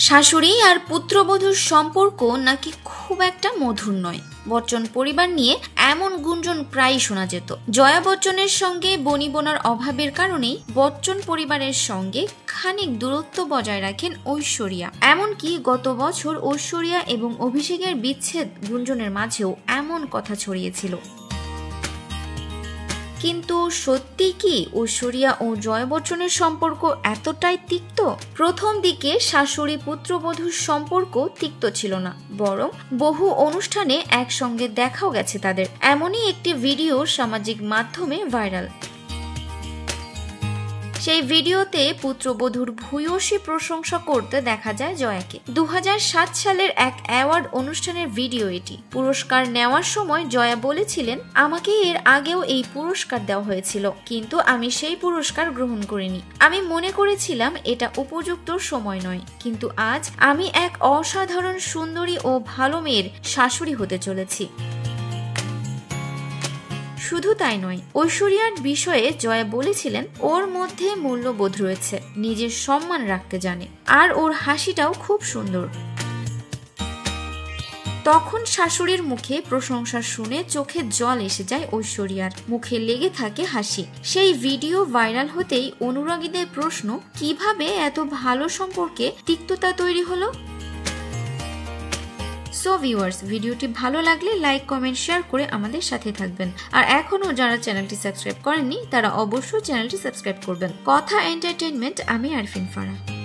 শাশুড়ি আর পুত্রবধূর সম্পর্ক নাকি খুব একটা মধুর নয়। বচ্চন পরিবার নিয়ে এমন গুঞ্জন প্রায়ই শোনা যেত। জয়া বচ্চনের সঙ্গে বনিবনার অভাবের কারণেই বচ্চন পরিবারের সঙ্গে খানিক দূরত্ব বজায় রাখেন ঐশ্বরিয়া। এমনকি গত বছর ঐশ্বরিয়া এবং অভিষেকের বিচ্ছেদ গুঞ্জনের মাঝেও এমন কথা ছড়িয়েছিল। কিন্তু সত্যি কি ঐশ্বরিয়া ও জয়া বচ্চনের সম্পর্ক এতটাই তিক্ত? প্রথম দিকে শাশুড়ি পুত্রবধূর সম্পর্ক তিক্ত ছিল না, বরং বহু অনুষ্ঠানে একসঙ্গে দেখাও গেছে তাদের। এমনই একটি ভিডিও সামাজিক মাধ্যমে ভাইরাল। সেই ভিডিওতে পুত্রবধূর ভূয়সী প্রশংসা করতে দেখা যায় জয়াকে। 2007 সালের এক অ্যাওয়ার্ড অনুষ্ঠানের ভিডিও এটি। পুরস্কার নেওয়ার সময় জয়া বলেছিলেন, আমাকে এর আগেও এই পুরস্কার দেওয়া হয়েছিল, কিন্তু আমি সেই পুরস্কার গ্রহণ করিনি। আমি মনে করেছিলাম এটা উপযুক্ত সময় নয়, কিন্তু আজ আমি এক অসাধারণ সুন্দরী ও ভালো মেয়ের শাশুড়ি হতে চলেছি। শুধু তাই নয়, ঐশ্বরিয়ার বিষয়ে জয়া বলেছিলেন, ওর মধ্যে মূল্যবোধ রয়েছে, নিজের সম্মান রাখতে জানে, আর ওর হাসিটাও খুব সুন্দর। তখন শাশুড়ির মুখে প্রশংসা শুনে চোখে জল এসে যায় ঐশ্বরিয়ার, মুখে লেগে থাকে হাসি। সেই ভিডিও ভাইরাল হতেই অনুরাগীদের প্রশ্ন, কিভাবে এত ভালো সম্পর্কে তিক্ততা তৈরি হলো? সো ভিউয়ার্স, ভিডিওটি ভালো লাগলে লাইক, কমেন্ট, শেয়ার করে আমাদের সাথে থাকবেন। আর এখনো যারা চ্যানেলটি সাবস্ক্রাইব করেননি তারা অবশ্যই চ্যানেলটি সাবস্ক্রাইব করবেন। কথা এন্টারটেইনমেন্ট, আমি আরফিন ফারা।